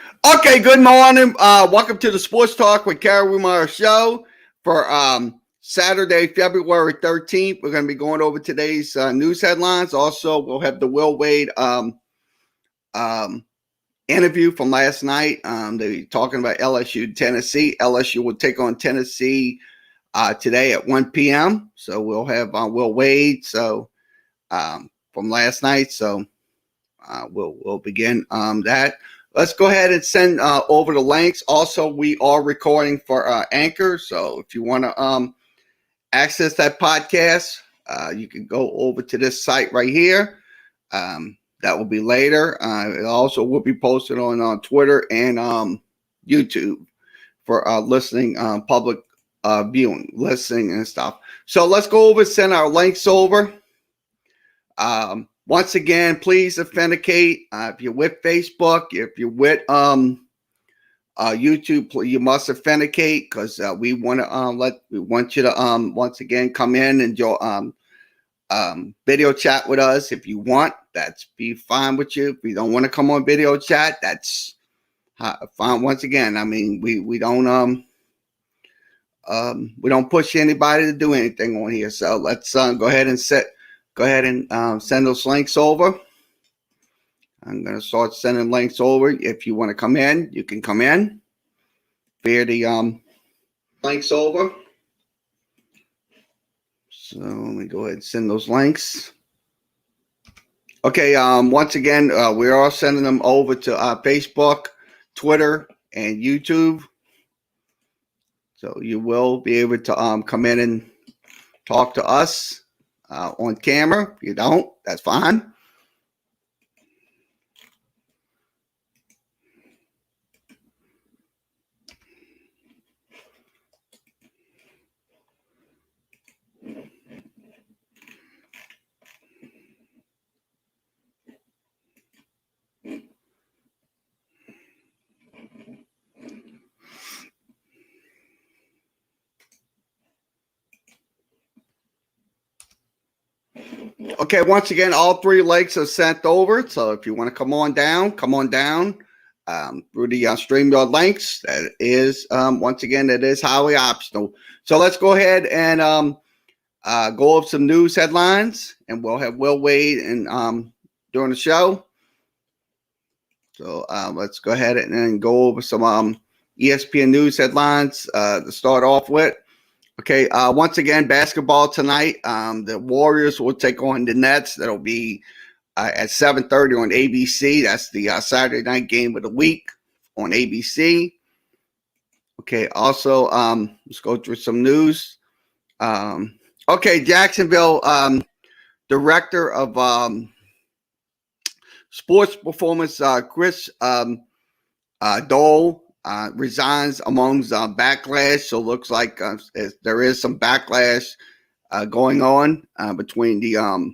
Okay, good morning. Welcome to the Sports Talk with kerry, wehmeyer show for Saturday, February 13th. We're going to be going over today's news headlines. Also, we'll have the Will Wade um, interview from last night. They're talking about LSU, Tennessee. LSU will take on Tennessee today at 1 p.m. So we'll have Will Wade from last night. So we'll begin that. Let's go ahead and send over the links. Also, we are recording for Anchor. So if you want to access that podcast, you can go over to this site right here. That will be later. It also will be posted on Twitter and YouTube for listening, public viewing, listening and stuff. So let's go over, send our links over. Once again, please authenticate. If you're with Facebook, if you're with YouTube, you must authenticate because we want you to once again come in and video chat with us if you want. That's be fine with you. If you don't want to come on video chat, that's fine. Once again, I mean we don't push anybody to do anything on here. So let's go ahead and send those links over. I'm going to start sending links over. If you want to come in, you can come in via the links over. So let me go ahead and send those links. Okay, once again, we are sending them over to Facebook, Twitter, and YouTube. So you will be able to come in and talk to us on camera. If you don't, that's fine. Okay, once again, all three links are sent over. So if you want to come on down through the StreamYard links. That is, once again, that is highly optional. So let's go ahead and go over some news headlines, and we'll have Will Wade and during the show. So let's go ahead and go over some ESPN news headlines to start off with. Okay, once again, basketball tonight. The Warriors will take on the Nets. That'll be at 7:30 on ABC. That's the Saturday night game of the week on ABC. Okay, also, let's go through some news. Okay, Jacksonville director of sports performance, Chris Dole, resigns amongst backlash. So it looks like there is some backlash going on between the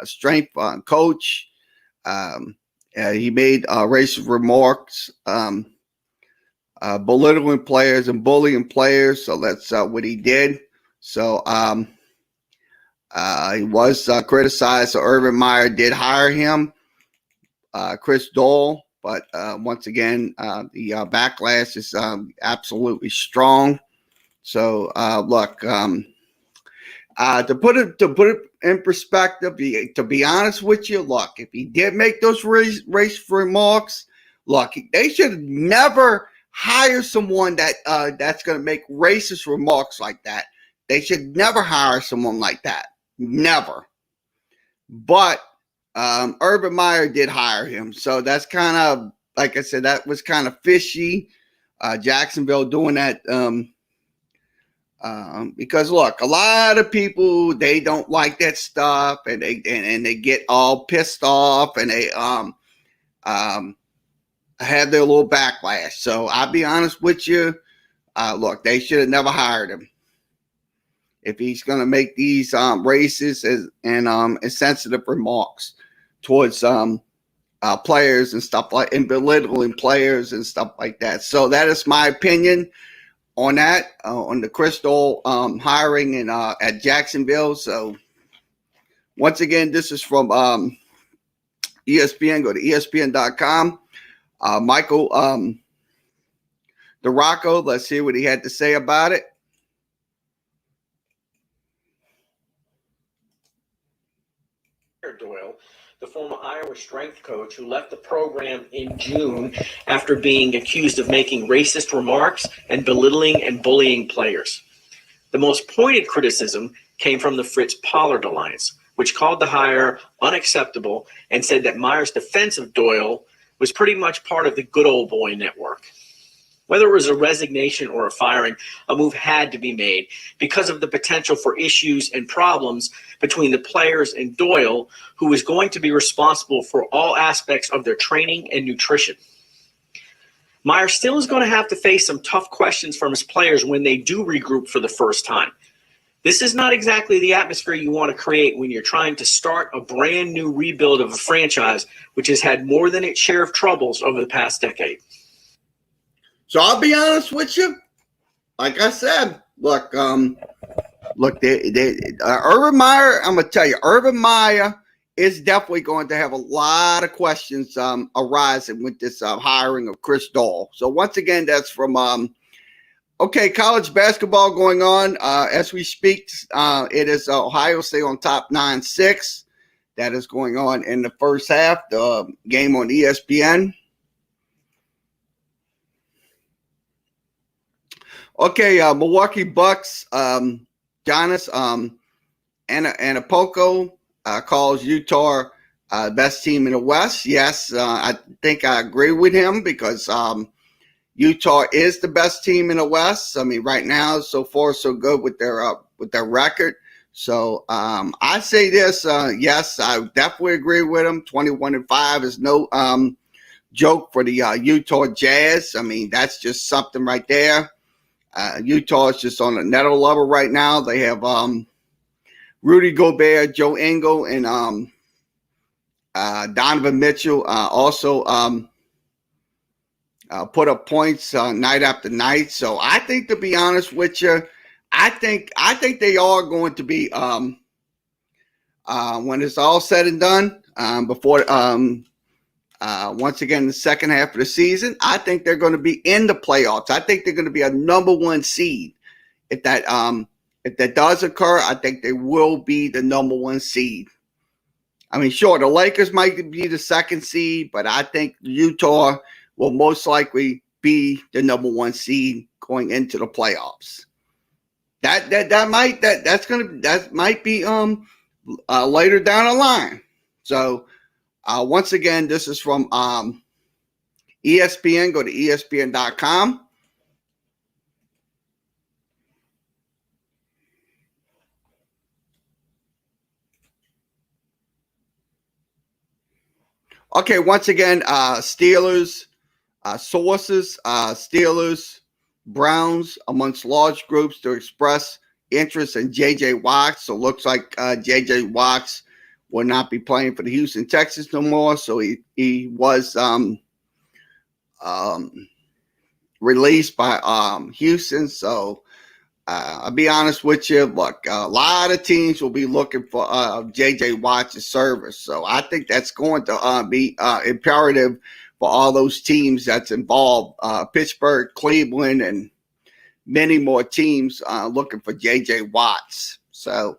strength coach. He made racist remarks, belittling players and bullying players. So that's what he did. So he was criticized. So wehmeyer did hire him, Chris Dole. But once again, the backlash is absolutely strong. So look, to put it in perspective, to be honest with you, look, if he did make those race remarks, look, they should never hire someone that's going to make racist remarks like that. They should never hire someone like that. Never. But wehmeyer did hire him. So that's kind of, like I said, that was kind of fishy. Jacksonville doing that because look, a lot of people, they don't like that stuff, and they get all pissed off, and they have their little backlash. So I'll be honest with you, look, they should have never hired him if he's going to make these racist and insensitive remarks towards players and stuff like, and belittling players and stuff like that. So that is my opinion on that, on the Chris Dole hiring in at Jacksonville. So once again, this is from ESPN. Go to ESPN.com. Michael DeRocco. Let's see what he had to say about it. Doyle, the former Iowa strength coach who left the program in June after being accused of making racist remarks and belittling and bullying players. The most pointed criticism came from the Fritz Pollard alliance, which called the hire unacceptable and said that Meyer's defense of Doyle was pretty much part of the good old boy network. Whether it was a resignation or a firing, a move had to be made because of the potential for issues and problems between the players and Doyle, who was going to be responsible for all aspects of their training and nutrition. Meyer still is going to have to face some tough questions from his players when they do regroup for the first time. This is not exactly the atmosphere you want to create when you're trying to start a brand new rebuild of a franchise which has had more than its share of troubles over the past decade. So I'll be honest with you. Like I said, look, Urban Meyer, I'm going to tell you, Urban Meyer is definitely going to have a lot of questions arising with this hiring of Chris Doyle. So once again, that's from, college basketball going on. As we speak, it is Ohio State on top 9-6. That is going on in the first half, the game on ESPN. Okay, Milwaukee Bucks, Giannis Antetokounmpo calls Utah best team in the West. Yes, I think I agree with him because Utah is the best team in the West. I mean, right now, so far, so good with their record. So I say this, yes, I definitely agree with him. 21-5 is no joke for the Utah Jazz. I mean, that's just something right there. Utah is just on another level right now. They have Rudy Gobert, Joe Ingles, and Donovan Mitchell also put up points night after night. So I think, to be honest with you, I think they are going to be when it's all said and done before. Once again, the second half of the season, I think they're going to be in the playoffs. I think they're going to be a number one seed. If that does occur, I think they will be the number one seed. I mean, sure, the Lakers might be the second seed, but I think Utah will most likely be the number one seed going into the playoffs. That might be later down the line. So. Once again, this is from ESPN. Go to ESPN.com. Okay, once again, Steelers, sources, Steelers, Browns, amongst large groups to express interest in J.J. Watt. So it looks like J.J. Watt will not be playing for the Houston Texans no more. So he was released by Houston. So I'll be honest with you. Look, a lot of teams will be looking for J.J. Watt's service. So I think that's going to be imperative for all those teams that's involved. Pittsburgh, Cleveland, and many more teams looking for J.J. Watt. So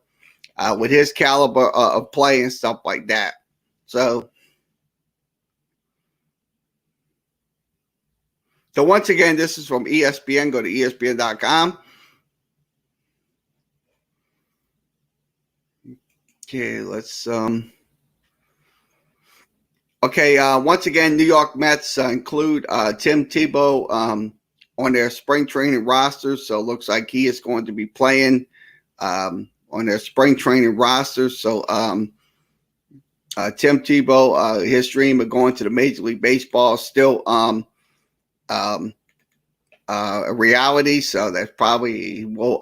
with his caliber of play and stuff like that. So once again, this is from ESPN. Go to ESPN.com. Okay, let's once again, New York Mets include Tim Tebow on their spring training roster. So it looks like he is going to be playing on their spring training roster. So Tim Tebow, his dream of going to the Major League Baseball is still a reality. So that's probably he will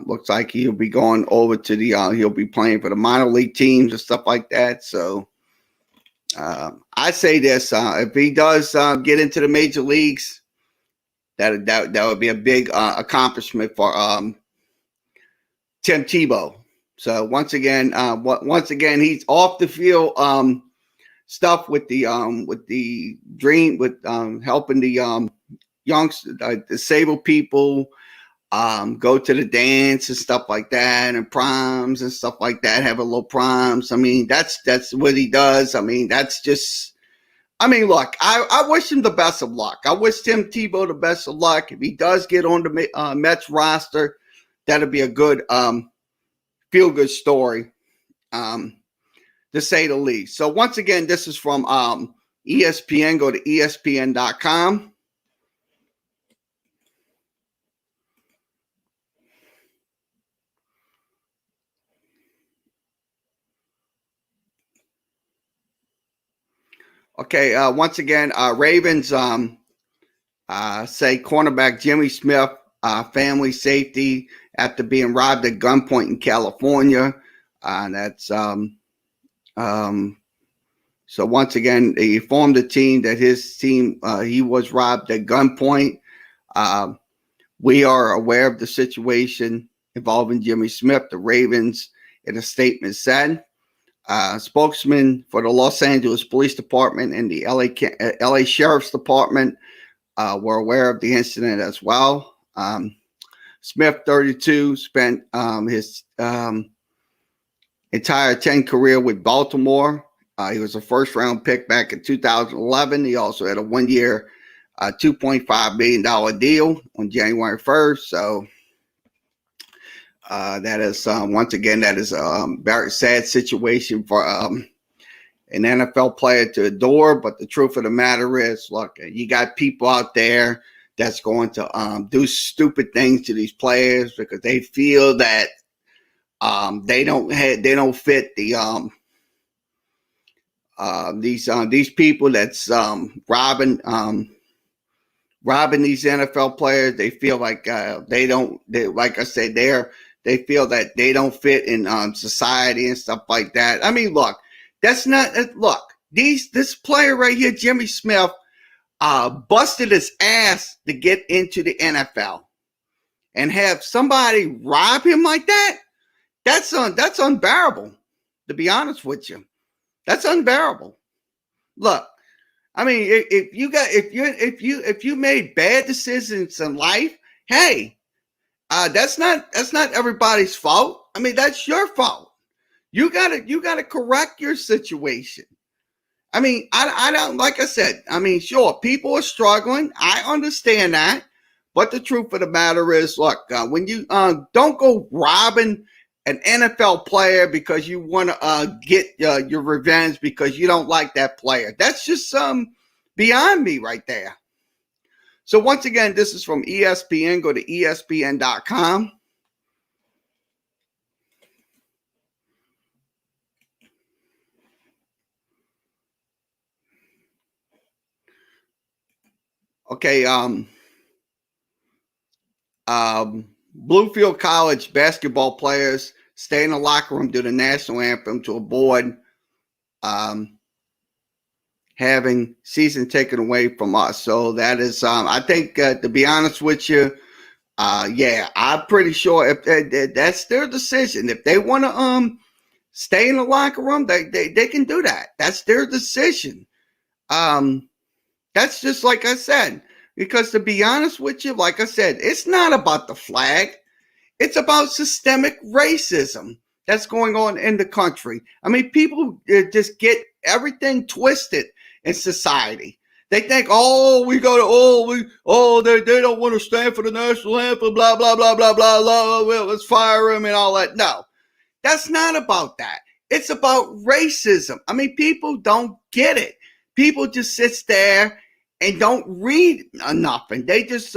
looks like he'll be going over to the he'll be playing for the minor league teams and stuff like that. So I say this, if he does get into the major leagues, that would be a big accomplishment for Tim Tebow. So once again, he's off the field stuff with the dream with helping the youngsters, disabled people go to the dance and stuff like that, and proms and stuff like that, have a little proms. I mean, that's what he does. I mean, that's just, I mean, look, I wish him the best of luck. I wish Tim Tebow the best of luck. If he does get on the Mets roster, that'll be a good feel-good story, to say the least. So once again, this is from ESPN. Go to ESPN.com. Okay, once again, Ravens say cornerback Jimmy Smith, family safety after being robbed at gunpoint in California. That's so once again, he informed the team that his team, he was robbed at gunpoint. We are aware of the situation involving Jimmy Smith, the Ravens, in a statement said. Spokesman for the Los Angeles Police Department and the LA Sheriff's Department were aware of the incident as well. Smith, 32, spent his entire 10 career with Baltimore. He was a first-round pick back in 2011. He also had a one-year, $2.5 million deal on January 1st. So that is, once again, that is a very sad situation for an NFL player to adore. But the truth of the matter is, look, you got people out there that's going to do stupid things to these players because they feel that they don't fit the these people that's robbing these NFL players. They feel like like I said, they feel that they don't fit in society and stuff like that. I mean, look, that's not look. This player right here, Jimmy Smith, busted his ass to get into the NFL, and have somebody rob him like that. That's unbearable. To be honest with you, that's unbearable. Look, I mean, if you made bad decisions in life, hey, that's not everybody's fault. I mean, that's your fault. You gotta correct your situation. I mean, I don't, like I said, I mean, sure, people are struggling. I understand that. But the truth of the matter is, look, when you don't go robbing an NFL player because you want to get your revenge because you don't like that player. That's just beyond me right there. So once again, this is from ESPN. Go to ESPN.com. Okay, Bluefield College basketball players stay in the locker room due to the national anthem to avoid having season taken away from us. So that is, I think, to be honest with you, yeah, I'm pretty sure if that's their decision. If they want to stay in the locker room, they can do that. That's their decision. That's just like I said. Because to be honest with you, like I said, it's not about the flag. It's about systemic racism that's going on in the country. I mean, people just get everything twisted in society. They think, they don't want to stand for the national anthem, blah, blah, blah, blah, blah, blah, well, let's fire them and all that. No, that's not about that. It's about racism. I mean, people don't get it. People just sit there and don't read enough, and they just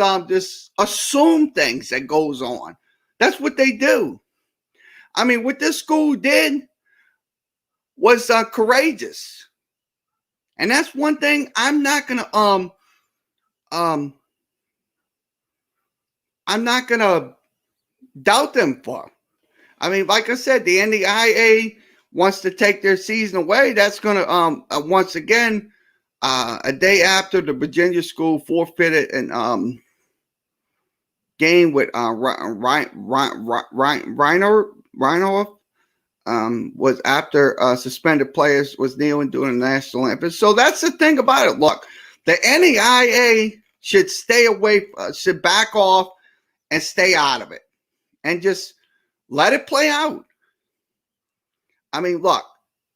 assume things that goes on. That's what they do. I mean, what this school did was courageous, and that's one thing I'm not gonna doubt them for. I mean, like I said, the NDIA wants to take their season away. That's gonna once again. A day after the Virginia school forfeited an game with Reiner, was after suspended players was kneeling during the national anthem. So that's the thing about it. Look, the NEIA should stay away, should back off and stay out of it and just let it play out. I mean, look,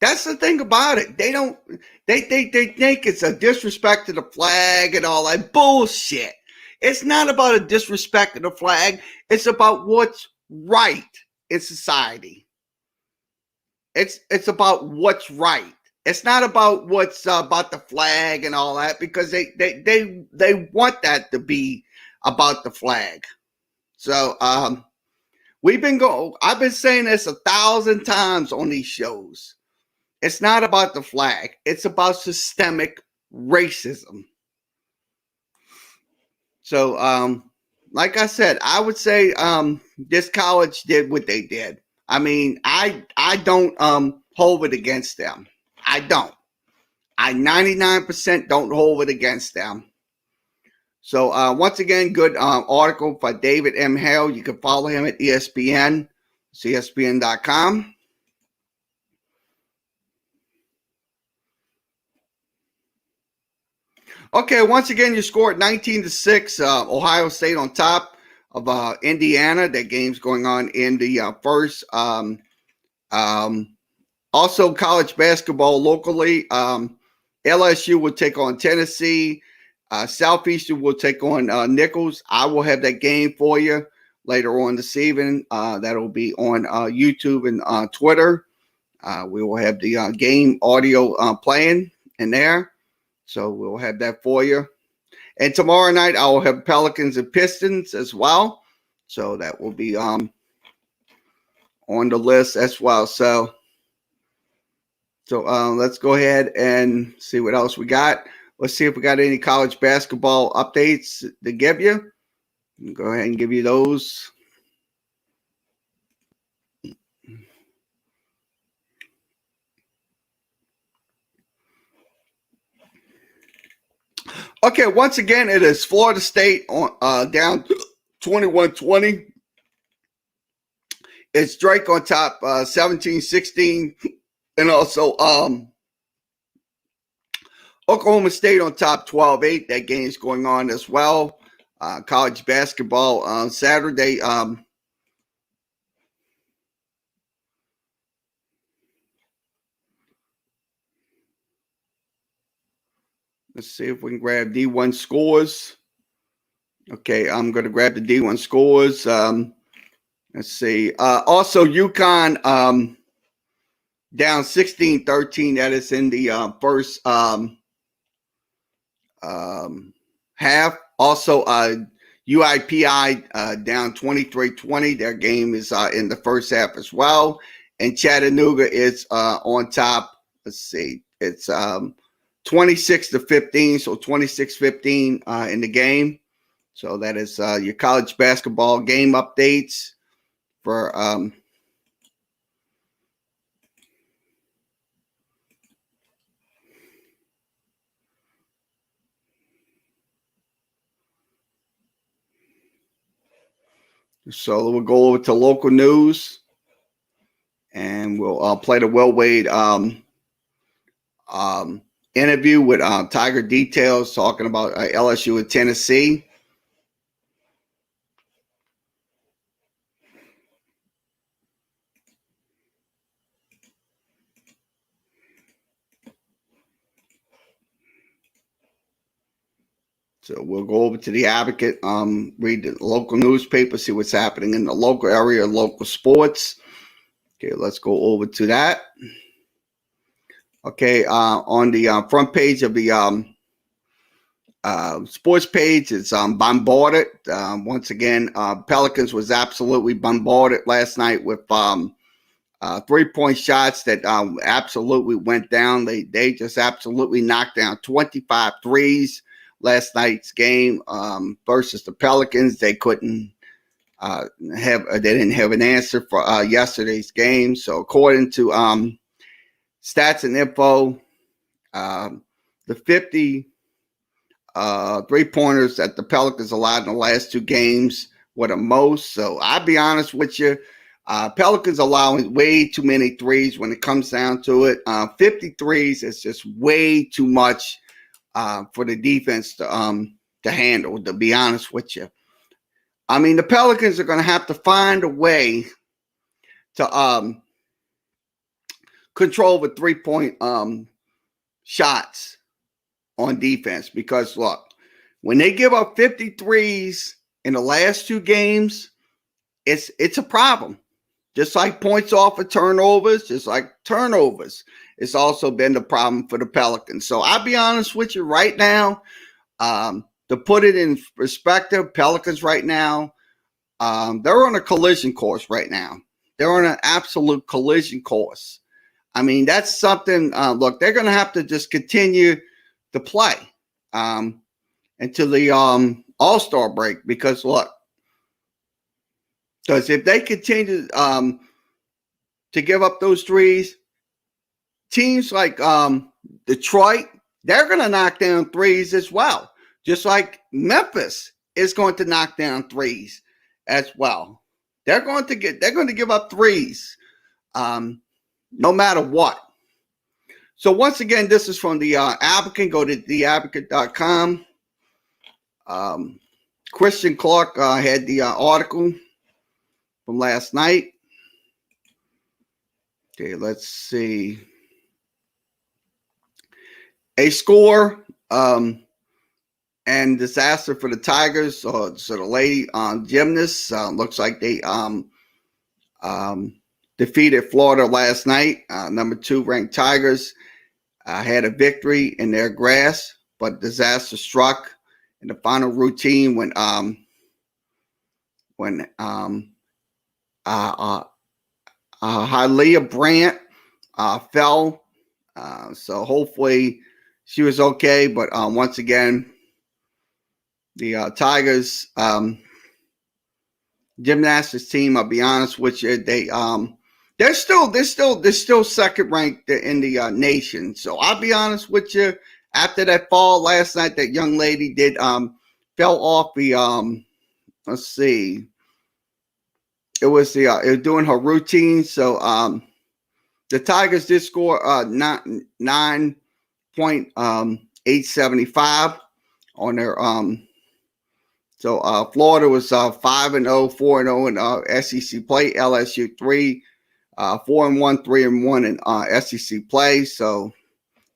that's the thing about it. They think it's a disrespect to the flag and all that bullshit. It's not about a disrespect to the flag. It's about what's right in society. It's about what's right. It's not about what's about the flag and all that, because they want that to be about the flag. So I've been saying this 1,000 times on these shows. It's not about the flag. It's about systemic racism. So like I said, I would say this college did what they did. I mean, I don't hold it against them. I don't. I 99% don't hold it against them. So once again, good article by David M. Hale. You can follow him at ESPN, ESPN.com. Okay, once again, you scored 19-6. Ohio State on top of Indiana. That game's going on in the first. Also, college basketball locally. LSU will take on Tennessee. Southeastern will take on Nichols. I will have that game for you later on this evening. That'll be on YouTube and Twitter. We will have the game audio playing in there. So we'll have that for you. And tomorrow night, I will have Pelicans and Pistons as well. So that will be on the list as well. So let's go ahead and see what else we got. Let's see if we got any college basketball updates to give you. Go ahead and give you those. Okay, once again, it is Florida State on down 21-20. It's Drake on top 17-16. And also Oklahoma State on top 12-8. That game is going on as well. College basketball on Saturday. Let's see if we can grab D1 scores. Okay, I'm going to grab the D1 scores. Let's see. Also, UConn down 16-13. That is in the first half. Also, UIPI down 23-20. Their game is in the first half as well. And Chattanooga is on top. Let's see. It's 26-15, so 26-15 in the game. So that is your college basketball game updates for so we'll go over to local news and we'll play the Will Wade interview with Tiger Details talking about LSU and Tennessee. So we'll go over to the Advocate, read the local newspaper, see what's happening in the local area, local sports. Okay, let's go over to that. Okay, on the front page of the sports page, it's bombarded. Once again, Pelicans was absolutely bombarded last night with 3-point shots that absolutely went down. They just absolutely knocked down 25 threes last night's game versus the Pelicans. They couldn't they didn't have an answer for yesterday's game. So according to Stats and Info, the 50 3-pointers that the Pelicans allowed in the last two games were the most. So I'll be honest with you, Pelicans allowing way too many threes when it comes down to it. 53s is just way too much for the defense to handle, to be honest with you. I mean, the Pelicans are going to have to find a way to control the three-point shots on defense, because, look, when they give up 53s in the last two games, it's a problem. Just like points off of turnovers, just like turnovers, it's also been the problem for the Pelicans. So I'll be honest with you right now, to put it in perspective, Pelicans right now, they're on a collision course right now. They're on an absolute collision course. I mean, that's something, look, they're going to have to just continue to play until the All-Star break, because, look, because if they continue to give up those threes, teams like Detroit, they're going to knock down threes as well, just like Memphis is going to knock down threes as well. They're going to give up threes no matter what. So once again, this is from the Advocate. Go to theadvocate.com. Christian Clark had the article from last night. Okay, let's see. A score and disaster for the Tigers. So the lady gymnasts looks like they defeated Florida last night. Number 2 ranked Tigers had a victory in their grass, but disaster struck in the final routine when Hialeah Brandt fell. So hopefully she was okay. But once again, the Tigers gymnastics team, I'll be honest with you, they're still second ranked in the nation. So I'll be honest with you. After that fall last night, that young lady did fell off the let's see. It was doing her routine. So the Tigers did score 9.875 on their So Florida was 5-0, 4-0 in SEC play. LSU 4-1, 3-1 in SEC play. So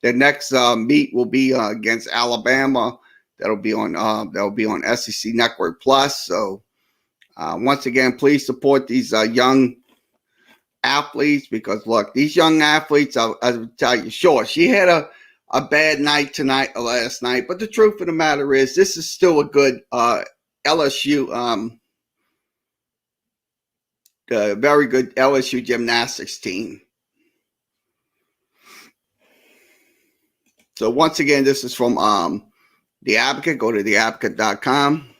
their next meet will be against Alabama. That'll be on SEC Network Plus. So once again, please support these young athletes, because look, these young athletes, I'll tell you, sure, she had a bad night last night, but the truth of the matter is, this is still a good LSU, the very good LSU gymnastics team. So once again, this is from The Advocate. Go to theadvocate.com.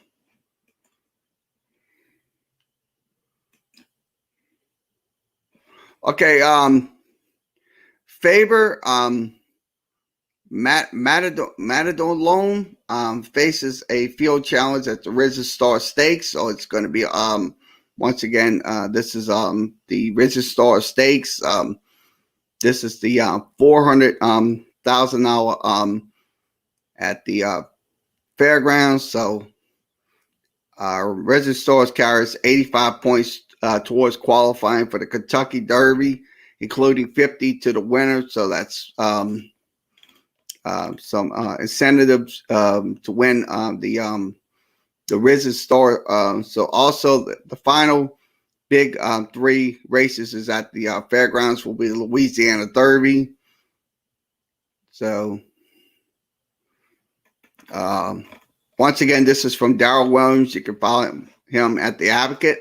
Okay, Faber Matador faces a field challenge at the Rizzo Star Stakes. So it's going to be once again, this is the Rizzo Star Stakes. This is the $400,000 at the fairgrounds. So Rizzo Stars carries 85 points towards qualifying for the Kentucky Derby, including 50 to the winner. So that's some incentives to win the Rizzo Star. So also the final big 3 races is at the fairgrounds will be the Louisiana Derby. So once again, this is from Darrell Williams. You can follow him at The Advocate.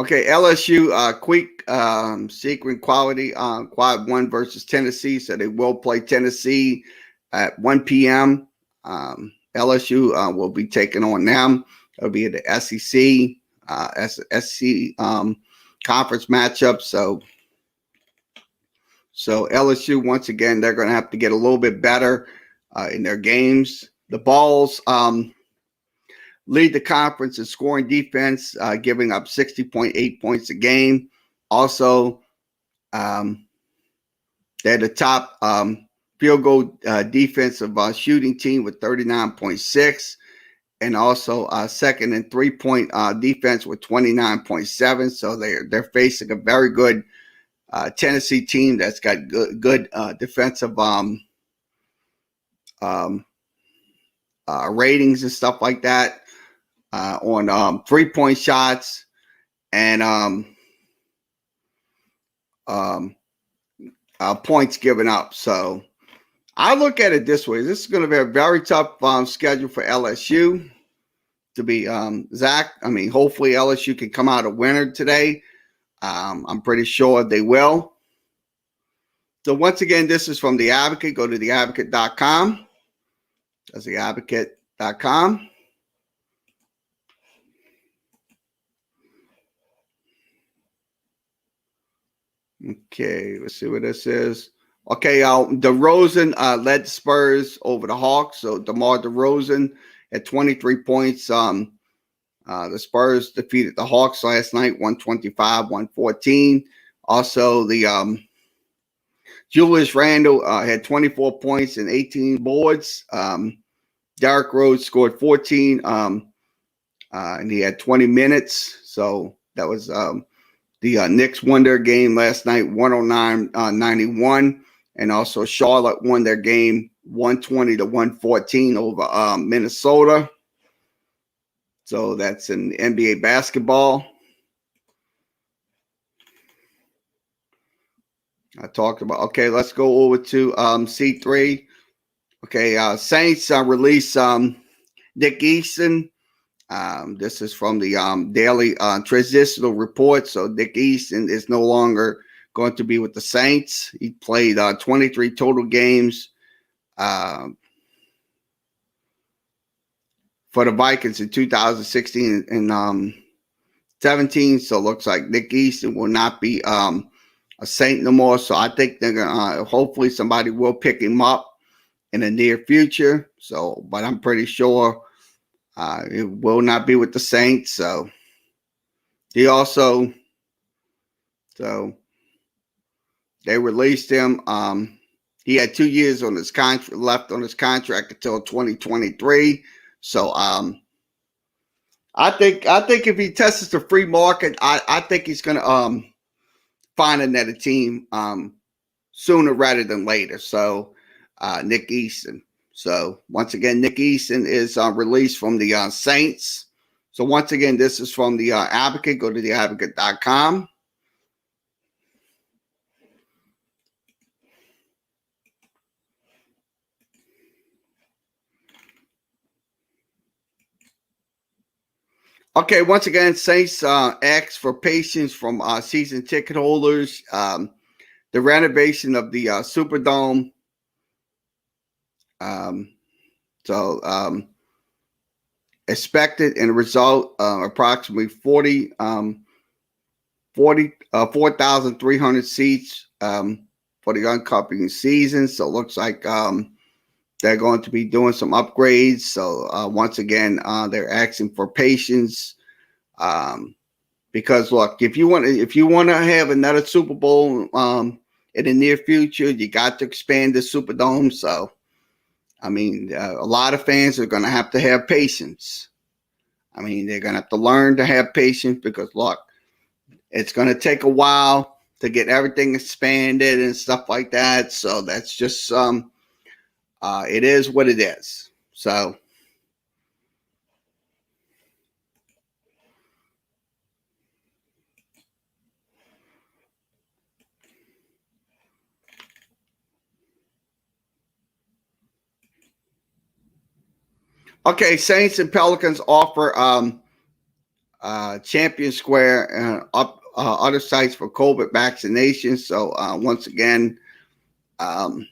Okay, LSU quick sequence quality quad 1 versus Tennessee. So they will play Tennessee at 1 p.m. LSU will be taking on them. It'll be at the SEC conference matchup. So LSU, once again, they're going to have to get a little bit better in their games. The balls lead the conference in scoring defense, giving up 60.8 points a game. Also, they're the top field goal defensive shooting team with 39.6, and also second in 3-point defense with 29.7. So they're facing a very good Tennessee team that's got good defensive ratings and stuff like that on 3-point shots and points given up. So I look at it this way. This is going to be a very tough schedule for LSU to be Zach. I mean, hopefully LSU can come out a winner today. I'm pretty sure they will. So once again, this is from The Advocate. Go to theadvocate.com. That's theadvocate.com. Okay, let's see what this is. Okay, DeRozan led the Spurs over the Hawks. So DeMar DeRozan at 23 points. The Spurs defeated the Hawks last night, 125-114. Also, the Julius Randle had 24 points and 18 boards. Derrick Rose scored 14, and he had 20 minutes. So that was the Knicks won their game last night, 109-91. And also Charlotte won their game 120-114 over Minnesota. So that's in NBA basketball. I talked about. Okay, let's go over to C3. Okay, Saints release Nick Easton. This is from the daily transitional report. So Nick Easton is no longer going to be with the Saints. He played 23 total games for the Vikings in 2016 and 17. So it looks like Nick Easton will not be a Saint no more. So I think they're gonna hopefully somebody will pick him up in the near future. So, but I'm pretty sure it will not be with the Saints. So he also, so they released him. He had 2 years on his contract left on his contract until 2023. So I think if he tests the free market, I think he's gonna find another team sooner rather than later. So Nick Easton. So once again, Nick Easton is released from the Saints. So once again, this is from the Advocate. Go to theadvocate.com. Okay, once again, Saints ask for patience from season ticket holders. The renovation of the Superdome. Expected in result approximately 4,300 seats for the upcoming season. So it looks like they're going to be doing some upgrades. So once again, they're asking for patience because look, if you want to have another Super Bowl in the near future, you got to expand the Superdome. So I mean, a lot of fans are going to have patience. I mean, they're going to have to learn to have patience because, look, it's going to take a while to get everything expanded and stuff like that. So that's just it is what it is. So okay, Saints and Pelicans offer Champion Square and other sites for COVID vaccinations. So once again, the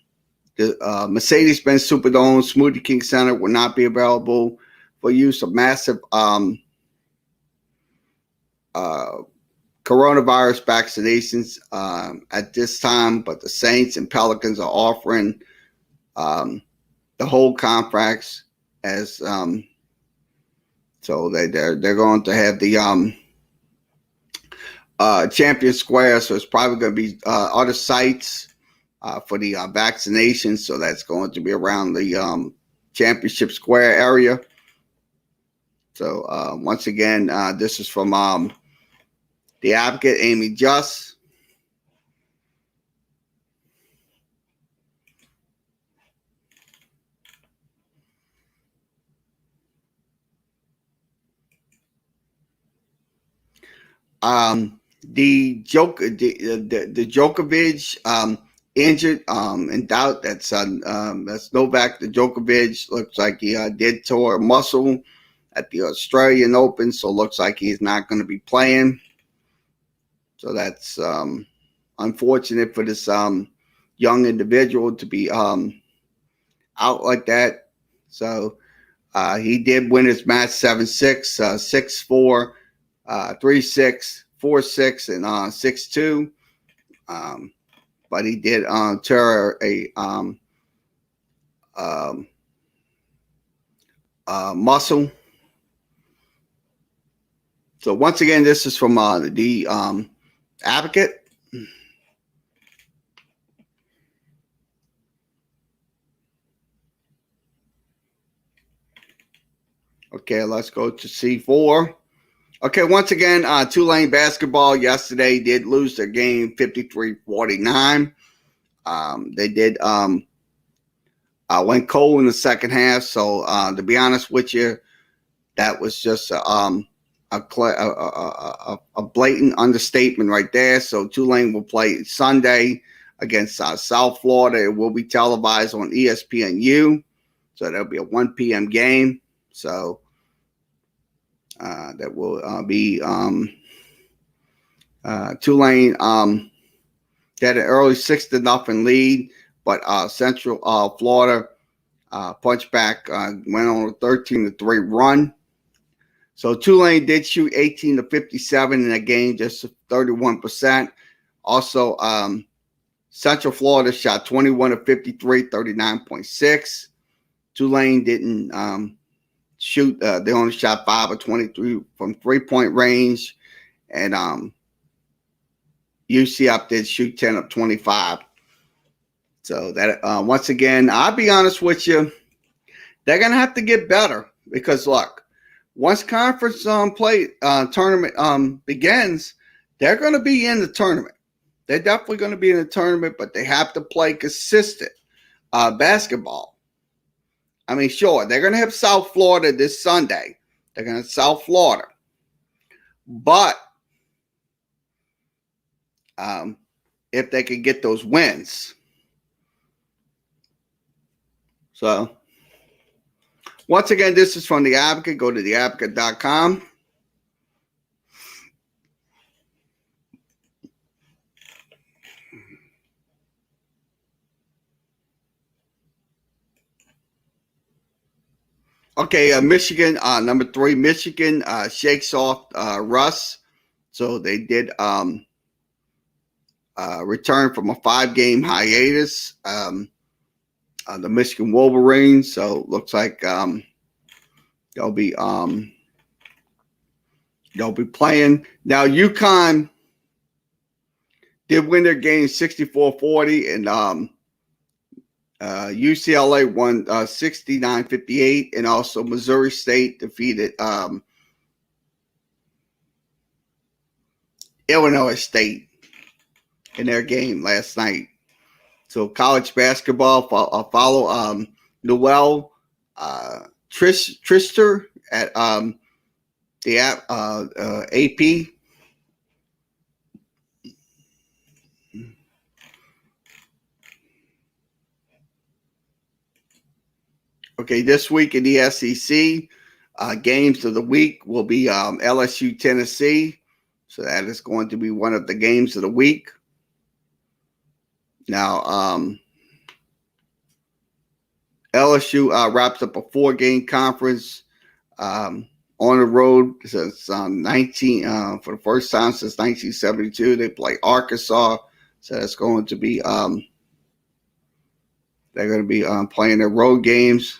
Mercedes-Benz Superdome, Smoothie King Center will not be available for use of massive coronavirus vaccinations at this time, but the Saints and Pelicans are offering the whole complex as So they're going to have the Champion Square. So it's probably going to be other sites for the vaccinations. So that's going to be around the Championship Square area. So once again, this is from the advocate, Amy Just. The Djokovic injured in doubt. That's Novak Djokovic. Looks like he did tore a muscle at the Australian Open, so looks like he's not going to be playing. So that's unfortunate for this young individual to be out like that. So he did win his match 7-6, 6-4, 3-6, 4-6, and 6-2. But he did tear a muscle. So once again, this is from the advocate. Okay, let's go to C4. Okay, once again, Tulane basketball yesterday did lose their game 53-49. They did went cold in the second half. So to be honest with you, that was just a blatant understatement right there. So Tulane will play Sunday against South Florida. It will be televised on ESPNU. So that'll be a 1 p.m. game. So that will be Tulane had an early 6-0 lead, but Central Florida punched back, went on a 13-3 run. So Tulane did shoot 18-57 in that game, just 31%. Also, Central Florida shot 21-53, 39.6. Tulane didn't shoot. They only shot 5 of 23 from 3-point range, and UCF did shoot 10 of 25. So that once again, I'll be honest with you, they're gonna have to get better because look, once conference play tournament begins, they're gonna be in the tournament. They're definitely gonna be in the tournament, but they have to play consistent basketball. I mean, sure, they're gonna have South Florida this Sunday. They're gonna have South Florida, but if they could get those wins. So, once again, this is from The Advocate. Go to theadvocate.com. Okay, Michigan, number 3, Michigan shakes off Russ. So they did return from a 5-game hiatus. The Michigan Wolverines. So looks like they'll be playing. Now UConn did win their game 64-40, and UCLA won 69-58, and also Missouri State defeated Illinois State in their game last night. So college basketball, follow Noel Trister at the AP. Okay, this week in the SEC, games of the week will be LSU Tennessee. So that is going to be one of the games of the week. Now, LSU wraps up a 4-game conference on the road since 19 for the first time since 1972. They play Arkansas, so that's going to be they're going to be playing their road games.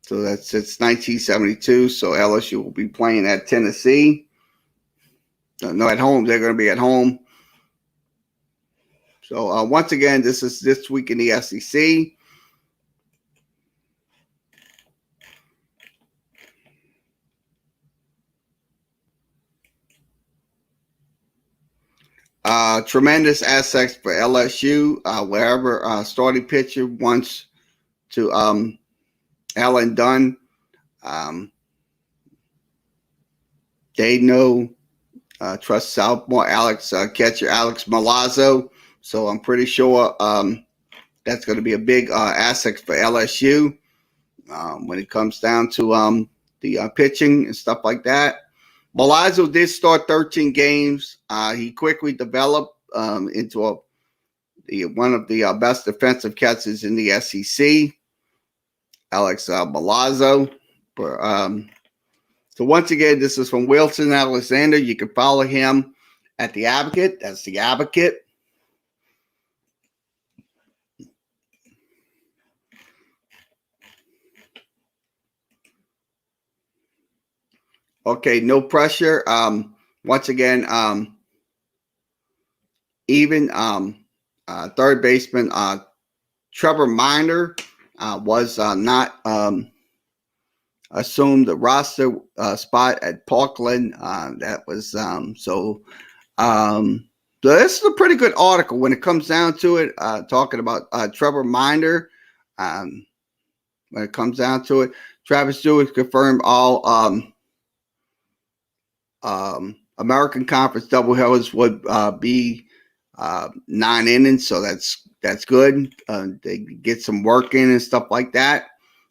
So that's since 1972. So LSU will be playing at Tennessee. No, at home. They're going to be at home. So once again, this is this week in the SEC. Tremendous assets for LSU. Wherever starting pitcher wants to Alan Dunn. They know trust sophomore catcher Alex Malazzo. So I'm pretty sure that's going to be a big asset for LSU when it comes down to the pitching and stuff like that. Malazzo did start 13 games. He quickly developed into one of the best defensive catchers in the SEC. Alex Malazzo. So once again, this is from Wilson Alexander. You can follow him at The Advocate. That's The Advocate. Okay, no pressure. Once again, even third baseman Trevor Miner was not assumed the roster spot at Parkland. That was so. This is a pretty good article when it comes down to it. Talking about Trevor Miner. When it comes down to it, Travis Stewart confirmed all American Conference doubleheaders would be 9 innings, so that's good. They get some work in and stuff like that.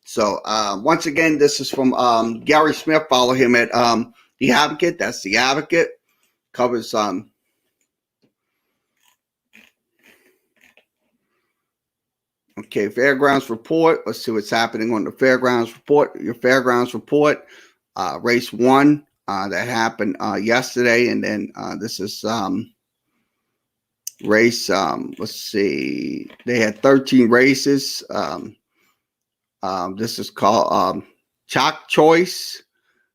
So once again, this is from Gary Smith. Follow him at The Advocate. That's The Advocate. Covers okay, Fairgrounds Report. Let's see what's happening on the Fairgrounds Report. Your Fairgrounds Report, race 1 that happened yesterday, and then this is race. Let's see, they had 13 races. This is called Chalk Choice.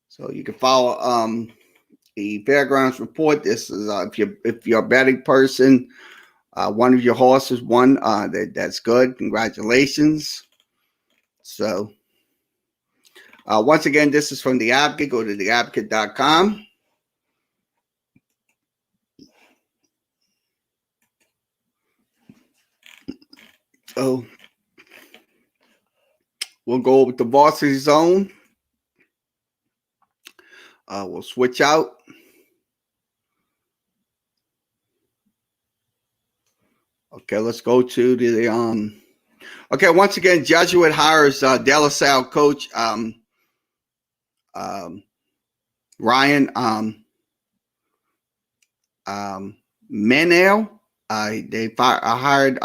So you can follow the Fairgrounds Report. This is if you're a betting person, one of your horses won. That's good. Congratulations. So once again, this is from The Advocate. Go to theadvocate.com. So we'll go over to Varsity Zone. We'll switch out. Okay, let's go to the okay, once again, Jesuit hires De La Salle coach Ryan Menel. They hired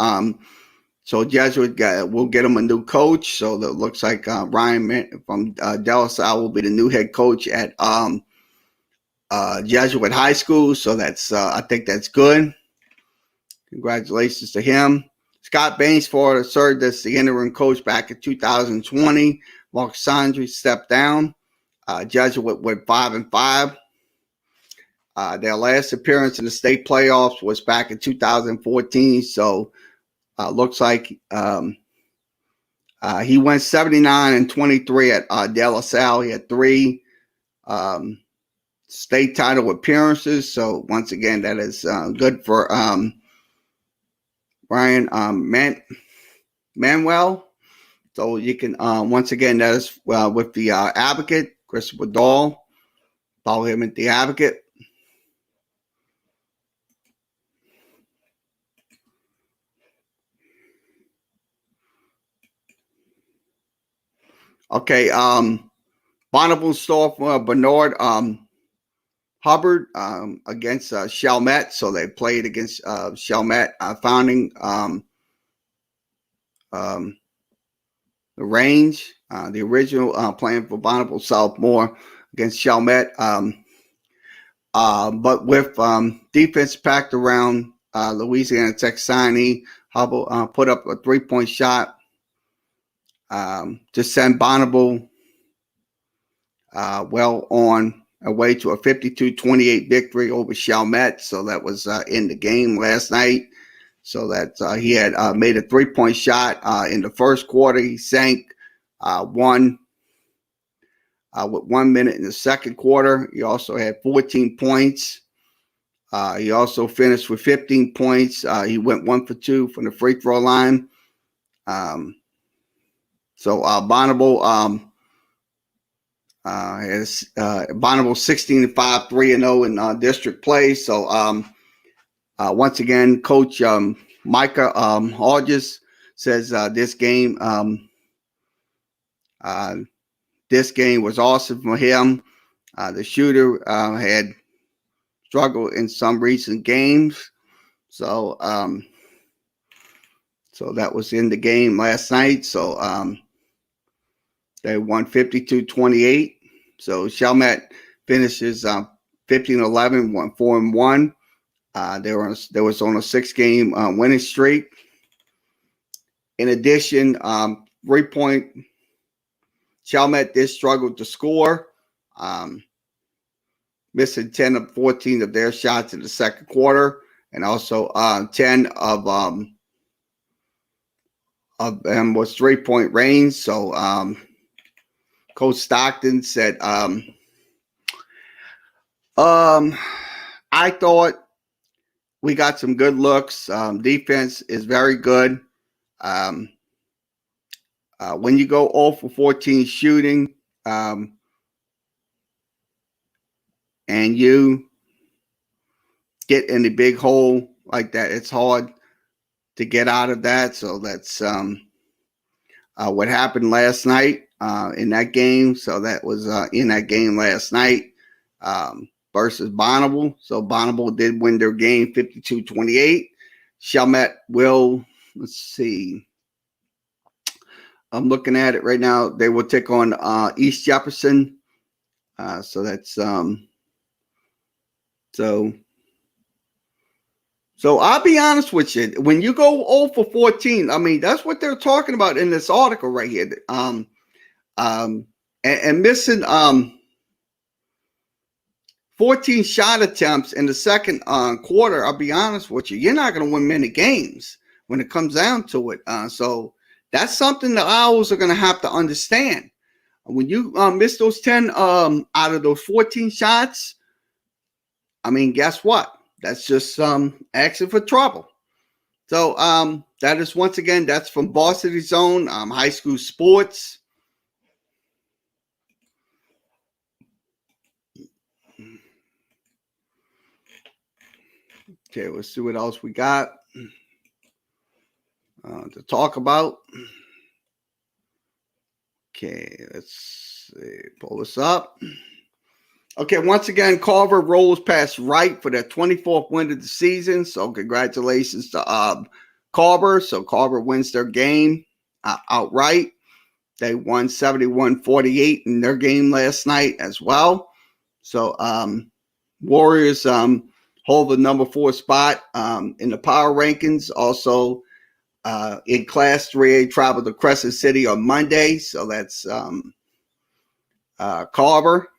so Jesuit will get him a new coach. So that looks like Ryan from De La Salle will be the new head coach at Jesuit High School. So that's I think that's good. Congratulations to him. Scott Bainsford served as the interim coach back in 2020. Mark Sandri stepped down. Jesuit went 5-5. Their last appearance in the state playoffs was back in 2014. So looks like he went 79-23 at De La Salle. He had 3 state title appearances. So once again, that is good for Ryan Manuel. So you can once again, that is with the Advocate, Christopher Dahl. Follow him at The Advocate. Okay, Bonneville sophomore Bernard Hubbard against Chalmette. So they played against Chalmette, founding the range, the original playing for Bonneville sophomore against Chalmette. But with defense packed around Louisiana Tech signee, Hubbard put up a 3-point shot. to send Bonneville well on a way to a 52-28 victory over Chalmette. So that was in the game last night. So that he had made a 3-point shot in the first quarter. He sank one with 1 minute in the second quarter. He also had 14 points. He also finished with 15 points. He went 1 for 2 from the free throw line. So Bonneville has Bonneville 16-5, 3-0 in district play. So once again, Coach Micah Hodges says this game was awesome for him. The shooter had struggled in some recent games, so that was in the game last night. So they won 52-28. So Chalmette finishes 15-11, won 4-1. There was on a 6-game winning streak. In addition, 3-point Chalmette did struggle to score, missing 10 of 14 of their shots in the second quarter, and also 10 of them was 3-point range. So Coach Stockton said, I thought we got some good looks. Defense is very good. When you go 0 for 14 shooting, and you get in a big hole like that, it's hard to get out of that. So that's what happened last night in that game. So that was in that game last night versus Bonneville. So Bonneville did win their game 52-28. Chalmette will, let's see, I'm looking at it right now. They will take on East Jefferson. So that's so I'll be honest with you. When you go 0 for 14, I mean, that's what they're talking about in this article right here. And missing 14 shot attempts in the second quarter, I'll be honest with you, you're not going to win many games when it comes down to it. So that's something the Owls are going to have to understand. When you miss those 10 out of those 14 shots, I mean, guess what? That's just asking for trouble. So that is, once again, that's from Varsity Zone, high school sports. Okay, let's see what else we got to talk about. Okay, let's see, pull this up. Okay, once again, Carver rolls past Wright for their 24th win of the season. So congratulations to Carver. So Carver wins their game outright. They won 71-48 in their game last night as well. So Warriors hold the number 4 spot in the power rankings. Also in Class 3A, travel to Crescent City on Monday. So that's Carver.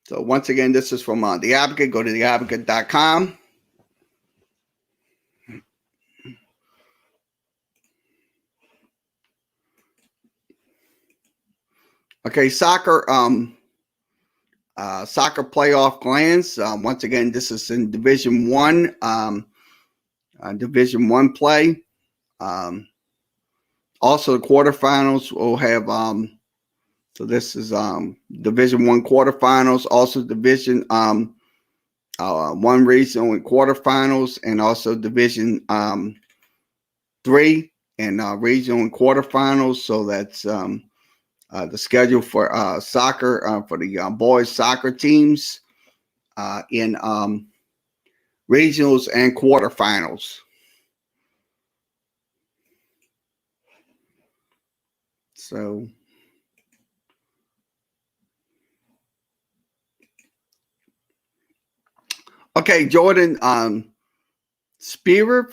So once again, this is from The Advocate. Go to theadvocate.com. Okay, soccer playoff plans. Once again, this is in Division 1. Division 1 play. Also, the quarterfinals will have so this is Division 1 quarterfinals, also Division 1 regional and quarterfinals, and also Division 3 and regional and quarterfinals. So that's the schedule for soccer for the boys soccer teams in regionals and quarterfinals. So okay, Jordan Spearer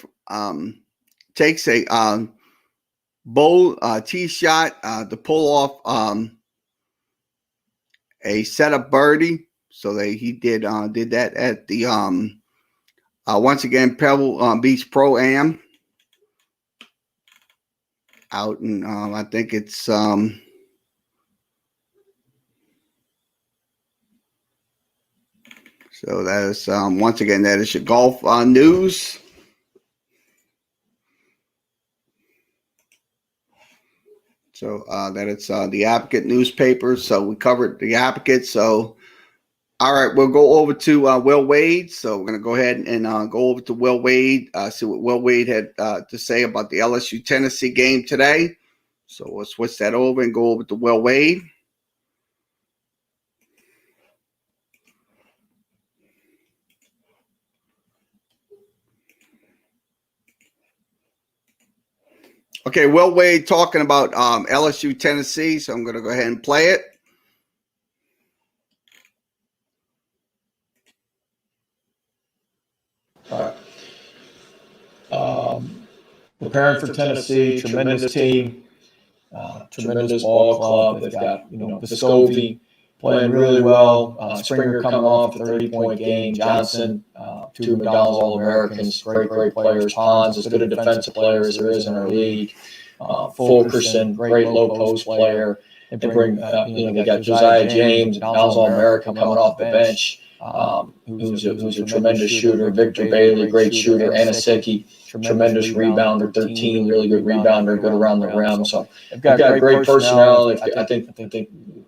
takes a bowl tee shot to pull off a setup birdie. So he did that at the once again Pebble Beach Pro Am out in I think it's so that is once again that is your golf news. So that it's the Advocate newspaper. So we covered the Advocate. So all right, we'll go over to Will Wade. So we're going to go ahead and go over to Will Wade, see what Will Wade had to say about the LSU Tennessee game today. So we'll switch that over and go over to Will Wade. Okay, Will Wade talking about LSU Tennessee. So I'm going to go ahead and play it. All right. Preparing for Tennessee, tremendous team, tremendous ball club. They've got, Vescovi playing really well. Springer coming off a 30-point game. Johnson, 2 McDonald's All-Americans, great players. Pons, as good a defensive player as there is in our league. Fulkerson, great low post player. And they got Josiah James, McDonald's All-American coming off the bench. Who's a tremendous shooter. Victor Bailey, great shooter. Anaseki, tremendous rebounder. 13, really good rebounder, good around the rim. So they've got great personnel. I think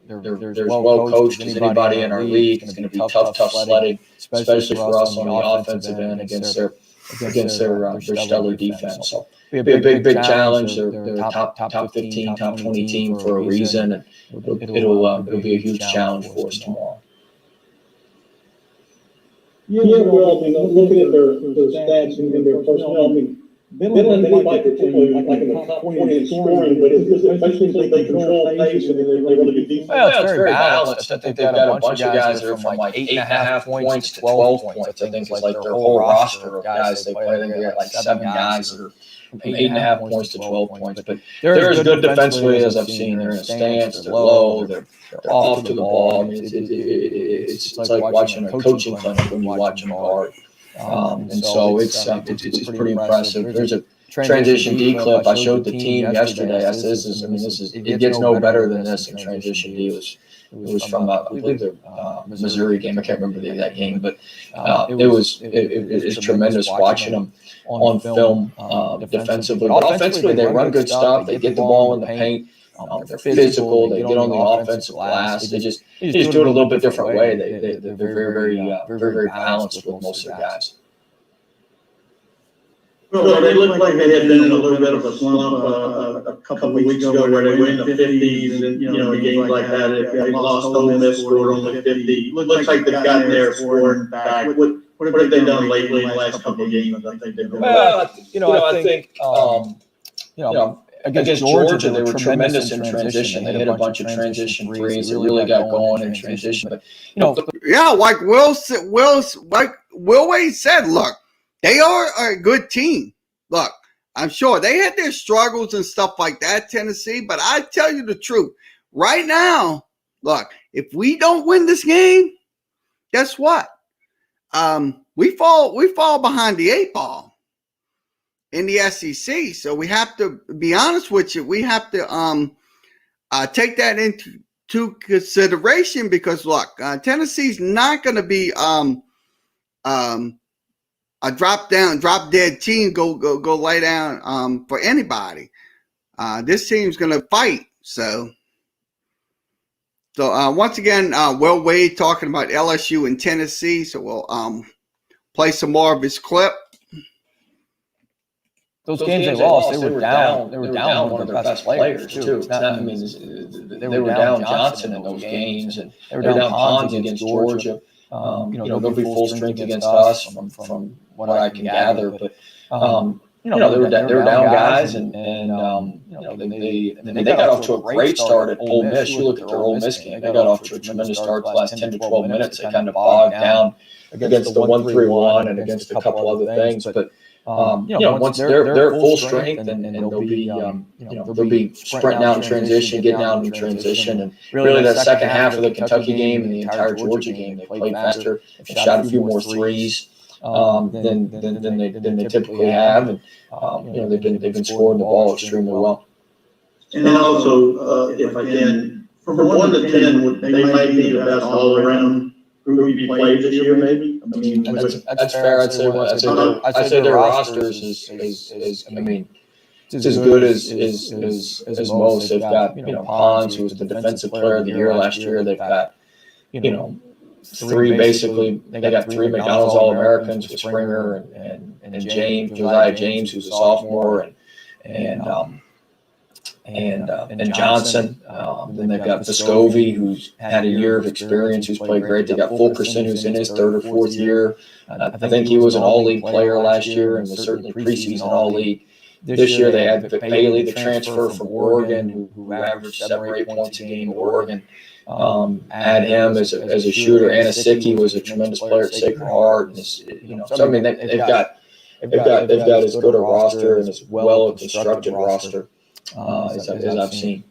they're as well coached as anybody in our league. It's going to be tough sledding, especially for us on the offensive end against their stellar defense. So it'll be a big challenge. They're a top 15, top 20 team for a reason, and it'll be a huge challenge for us tomorrow. Yeah, well, looking at their stats and their personnel, Midland, they might be typically like in the top 20 in scoring, but it's especially if they control pace and they're really good defense. Well, it's very balanced. I think they've got a bunch of guys that are from like 8.5 points to 12 points. I think it's like their whole roster of guys they play. I think they got like 7 guys that are from 8.5 points to 12 points. But they're as good defensively as I've seen. They're in a stance, they're low, they're off to the ball. I mean, it's like watching a coaching clinic when you watch them guard. And so it's pretty impressive. There's a transition D clip. I showed the team yesterday. I said, it gets no better than this in transition D. It was from, I believe, the Missouri game. I can't remember the exact game, but it's tremendous watching them on film defensively. But offensively, they run good stuff. They get the ball in the paint. They're physical. They get on the offensive glass. They just do it a little bit different way. They're very balanced with most of the guys. Well, they looked like they had been in a little bit of a slump a couple of weeks ago where they were in the 50s and, games like that. If they lost Ole Miss, scored only 50. Looks like they've gotten their scoring back. What have they done lately in the last couple of games? I think they've done well. I think against Georgia, they were tremendous in transition. They hit a bunch of transition threes. They really got going in transition. But like Will Wade said, look, they are a good team. Look, I'm sure they had their struggles and stuff like that, Tennessee. But I tell you the truth, right now, look, if we don't win this game, guess what? We fall behind the 8 ball in the SEC. So we have to be honest with you. We have to take that into consideration because look, Tennessee's not going to be a drop dead team. Go lay down for anybody. This team's going to fight. So once again, Will Wade talking about LSU and Tennessee. So we'll play some more of his clip. Those games they lost, they were down. They were down one of their best players too. They were down Johnson in those games, and they were down Pons against Georgia. They'll be full strength against us from what I can gather. But they were down guys, and they got off to a great start at Ole Miss. You look at their Ole Miss game; they got off to a tremendous start. The last 10 to 12 minutes, they kind of bogged down against the 1-3-1 and against a couple other things, but. Once they're full strength and they'll be, they'll be sprinting out in transition, getting out in transition, and really that second half of the Kentucky game and the entire Georgia game, they played faster, and shot a few more threes than they typically have, and they've been scoring the ball extremely well. And also, if I can, from 1 to 10, they might be the best all around group you played this year, maybe. I mean, that's fair. I'd say their rosters is I mean, it's as good as most. They've got Pons, who was the defensive player of the year last year. They've got three basically. They got 3 McDonald's All-Americans with Springer and James, Josiah James, who's a sophomore, and Johnson. Then they've got Vescovi, who's had a year of experience, who's played great. They got Fulkerson, who's in his 3rd or 4th year. I think he was an all-league player last year and was certainly preseason all-league. This year they had Bailey, the transfer from Oregon, who averaged 7 or 8 points a game at Oregon. Had him as a shooter. Anasicki was a tremendous player at Sacred Heart. So I mean they've got as good a roster and as well a constructed roster as I've seen.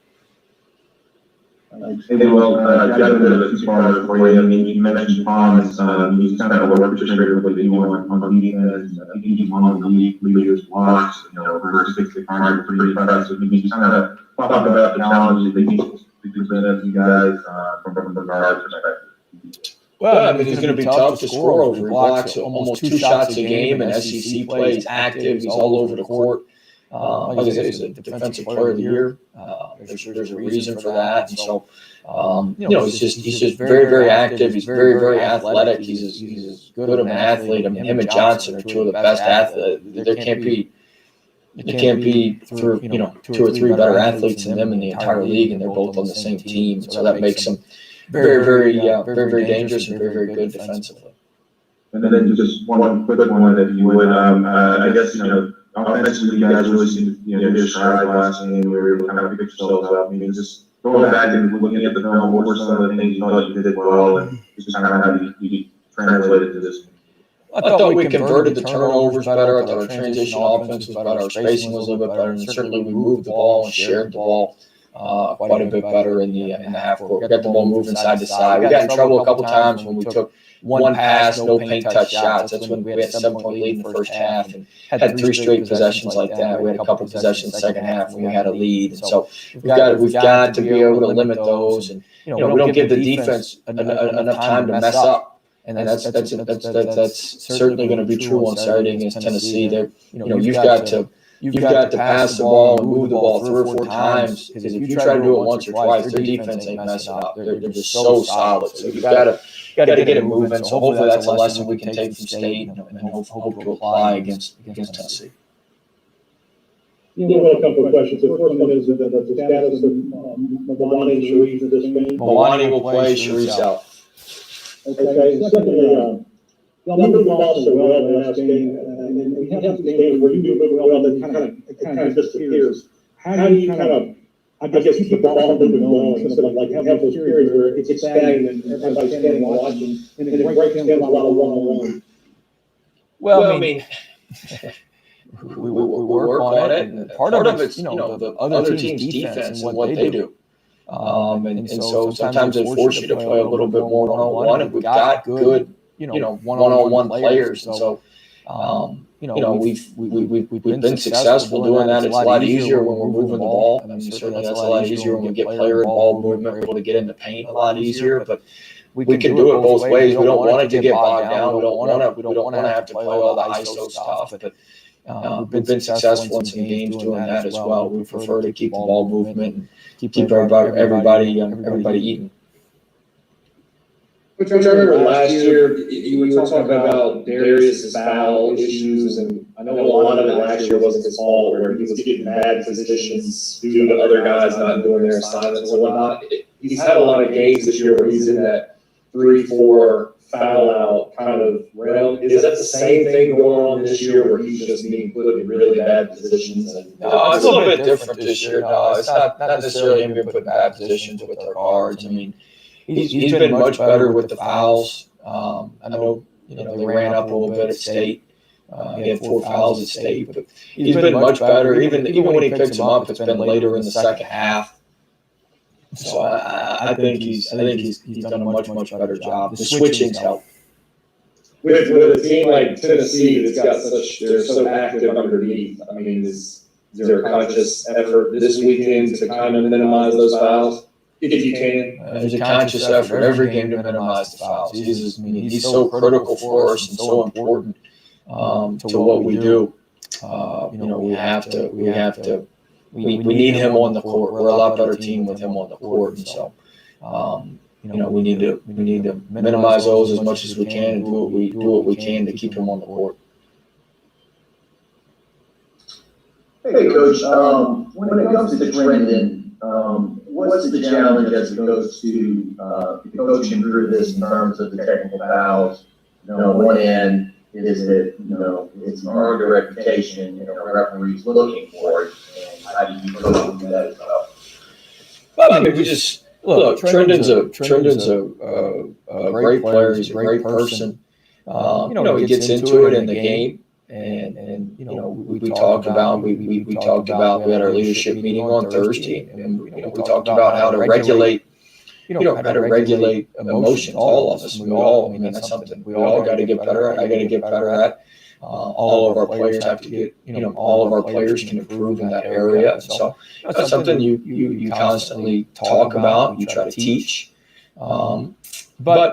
Hey, well, I've got a bit of a two-parter for you. I mean, you mentioned Pons. He's kind of a orchestrator of what they do on defense. I think he's one of the leaders blocks. First 6 cards are pretty impressive. I mean, he's kind of talk about the challenges that he's presented to you guys from the guard perspective. Well, I mean, he's going to be tough to score over. He blocks almost 2 shots a game in SEC play. He's active. He's all over the court. Like I said, he's a defensive player of the year. There's a reason for that, and so he's just very, very active. He's very, very athletic. He's as good of an athlete. I mean, him and Johnson are 2 of the best athletes. There can't be 2 or 3 better athletes than them in the entire league, and they're both on the same team. So that makes them very, very dangerous and very, very good defensively. And then just one quick one, if you would. I guess offensively, you guys really seemed to hit stride last game. We were able to kind of pick yourselves up. I mean, just going back and looking at the film, what were some of the things you thought you did well, and just kind of how you translated to this? I thought we converted the turnovers better. I thought our transition offense was better. Our spacing was a little bit better, and certainly we moved the ball and shared the ball quite a bit better in the half court. We got the ball moving side to side. We got in trouble a couple times when we took one pass, no paint touch shots. That's when we had a 7-point lead in the first half and had 3 straight possessions like that. We had a couple of possessions in the second half when we had a lead. And so we've got to be able to limit those. And we don't give the defense enough time to mess up. And that's certainly going to be true on Saturday against Tennessee. You've got to pass the ball and move the ball 3 or 4 times, because if you try to do it once or twice, their defense ain't messing up. They're just so solid. So you've got to get it moving. So hopefully that's a lesson we can take from State and hope to apply against Tennessee. You have a couple of questions. The first one is the status of Milani and Sharif at this game. Milani will play, Sharif's out. Okay. Secondly, y'all moved the ball so well in the last game, and we have some games where you do it well, then it kind of disappears. How do you kind of, I guess, keep the ball moving going instead of like have those periods where it's stagnant and everybody's standing and watching, and it breaks down a lot of one-on-one? Well, I mean, we work on it, and part of it's the other team's defense and what they do. And so sometimes they force you to play a little bit more one-on-one, and we've got good one-on-one players. And so, we've been successful doing that. It's a lot easier when we're moving the ball. I mean, certainly that's a lot easier when we get player and ball movement. We're able to get in the paint a lot easier, but we can do it both ways. We don't want it to get bogged down. We don't want to have to play all the ISO stuff, but we've been successful in some games doing that as well. We prefer to keep the ball movement and keep everybody eating. Which I remember last year, you were talking about Darius's foul issues, and I know a lot of it last year wasn't his fault, where he was getting bad positions due to other guys not doing their assignments and whatnot. He's had a lot of games this year where he's in that 3-4 foul out kind of realm. Is that the same thing going on this year, where he's just being put in really bad positions? No, it's a little bit different this year. No, it's not necessarily him being put in bad positions with their guards. I mean, He's been much better with the fouls. I know they ran up a little bit at State He had 4 fouls at state, but he's been much better. Even when he picks them up, it's been later in the second half. So I think he's done a much better job. The switching's helped. With a team like Tennessee that's got they're so active underneath. I mean, is there a conscious effort this weekend to kind of minimize those fouls, if you can? There's a conscious effort every game to minimize the fouls. He's so critical for us and so important to what we do. We need him on the court. We're a lot better team with him on the court, and so we need to minimize those as much as we can and do what we can to keep him on the court. Hey, Coach, when it comes to Trendon, what's the challenge as it goes to the coaching through this in terms of the technical fouls? On one end, is it, it's an earned reputation, referees looking for it, and how do you coach through that as well? Well, I mean, we just look. Trendon's a great player. He's a great person. He gets into it in the game, and we talked about we had our leadership meeting on Thursday, and we talked about how to regulate. How to regulate emotions, all of us. That's something we all got to get better at. I got to get better at. All of our players have to get, all of our players can improve in that area. So that's something you constantly talk about, you try to teach. But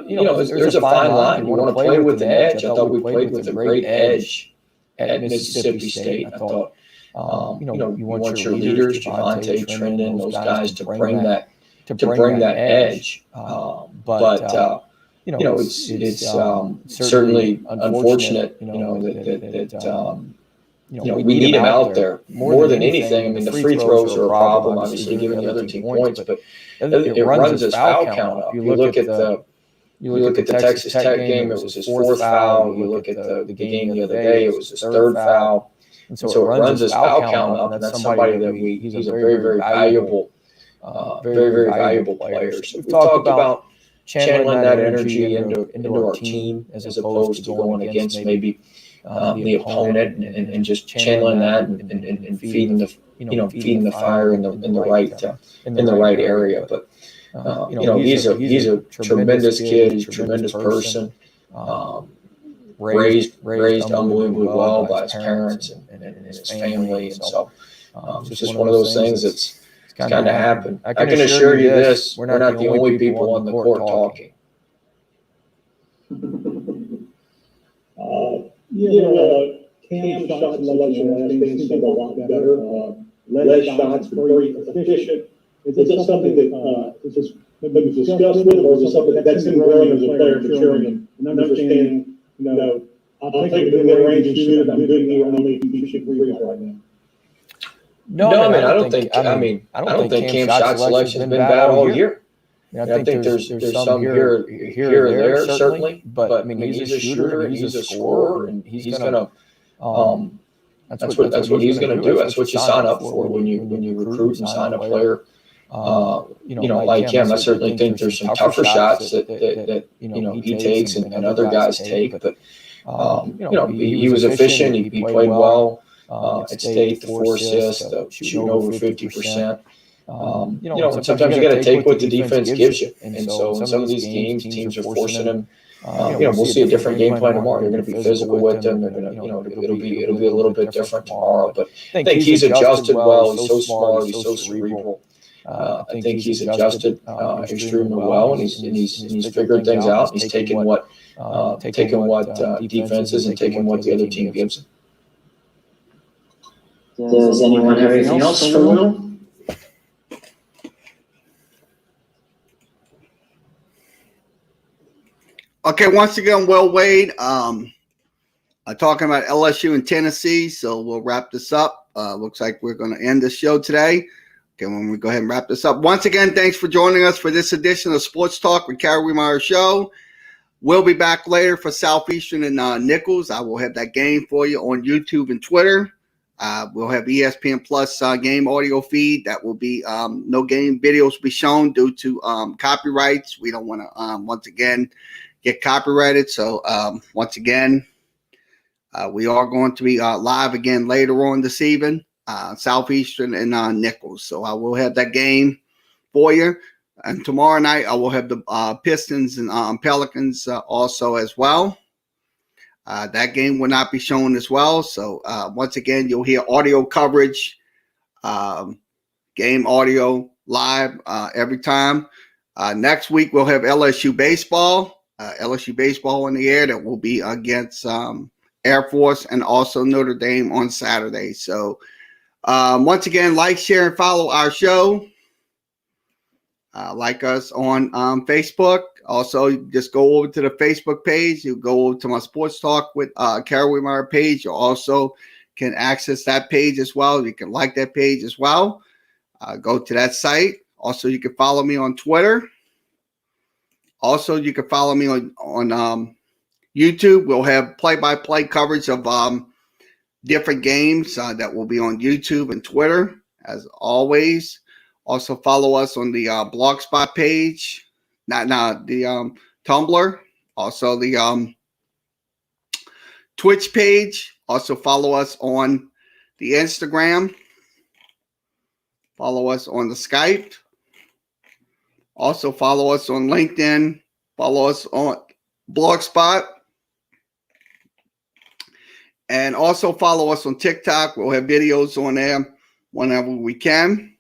there's a fine line. You want to play with an edge. I thought we played with a great edge at Mississippi State. I thought, you want your leaders, Javante, Trendon, those guys to bring that edge. It's certainly unfortunate, that we need him out there more than anything. I mean, the free throws are a problem, obviously, giving the other team points, but it runs his foul count up. You look at the Texas Tech game, it was his 4th foul. You look at the game the other day, it was his 3rd foul. And so it runs his foul count up, and that's somebody that he's a very valuable player. So we've talked about channeling that energy into our team as opposed to going against maybe the opponent, and just channeling that and feeding the fire in the right area. But he's a tremendous kid. He's a tremendous person. Raised unbelievably well by his parents and his family, and so it's just one of those things that's kind of happened. I can assure you this: we're not the only people on the court talking. Cam's shot selection last game seemed a lot better. Less shots, very efficient. Is it something that is just maybe discussed with, or is it something that's been growing as a player, maturing and understanding? I'll take it in the range and shoot it. I'm good here. Only you should free right now. No, I don't think Cam's shot selection has been bad all year. I think there's some here or there, certainly. But he's a shooter, he's a scorer, and he's gonna. That's what he's gonna do. That's what you sign up for when you recruit and sign a player. Like him. I certainly think there's some tougher shots that he takes and other guys take. But he was efficient. He played well. At State, the 4 assists, shooting over 50%. Sometimes you got to take what the defense gives you. And so in some of these games, teams are forcing him. We'll see a different game plan tomorrow. They're going to be physical with him. It'll be a little bit different tomorrow. But I think he's adjusted well. He's so smart. He's so cerebral. I think he's adjusted extremely well, and he's figured things out. He's taken what defenses and taken what the other team gives him. Does anyone have anything else for Will? Okay, once again, Will Wade, talking about LSU and Tennessee, so we'll wrap this up. Looks like we're going to end the show today. Okay, when we go ahead and wrap this up. Once again, thanks for joining us for this edition of Sports Talk with Kerry Wehmeyer Show. We'll be back later for Southeastern and Nichols. I will have that game for you on YouTube and Twitter. We'll have ESPN Plus game audio feed. That will be no game videos will be shown due to copyrights. We don't want to once again get copyrighted. So once again, We are going to be live again later on this evening, Southeastern and Nichols. So I will have that game for you. And tomorrow night, I will have the Pistons and Pelicans also as well. That game will not be shown as well. So once again, you'll hear audio coverage, game audio live every time. Next week, we'll have LSU baseball. LSU baseball in the air that will be against Air Force and also Notre Dame on Saturday. So once again, like, share, and follow our show. Like us on Facebook. Also, just go over to the Facebook page. You go over to my Sports Talk with Kerry Wehmeyer page. You also can access that page as well. You can like that page as well. Go to that site. Also, you can follow me on Twitter. Also, you can follow me on YouTube. We'll have play-by-play coverage of different games that will be on YouTube and Twitter, as always. Also, follow us on the Blogspot page, the Tumblr. Also, the Twitch page. Also, follow us on the Instagram. Follow us on the Skype. Also, follow us on LinkedIn. Follow us on Blogspot. And also follow us on TikTok. We'll have videos on there whenever we can.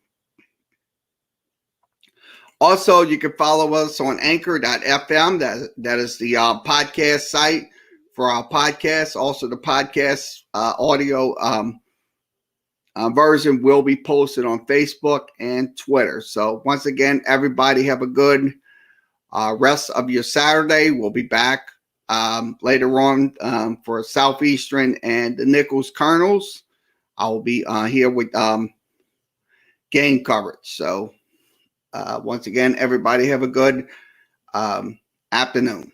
Also, you can follow us on anchor.fm. That is the podcast site for our podcast. Also, the podcast audio version will be posted on Facebook and Twitter. So once again, everybody have a good rest of your Saturday. We'll be back later on for Southeastern and the Nichols Colonels. I will be here with game coverage. So once again, everybody have a good afternoon.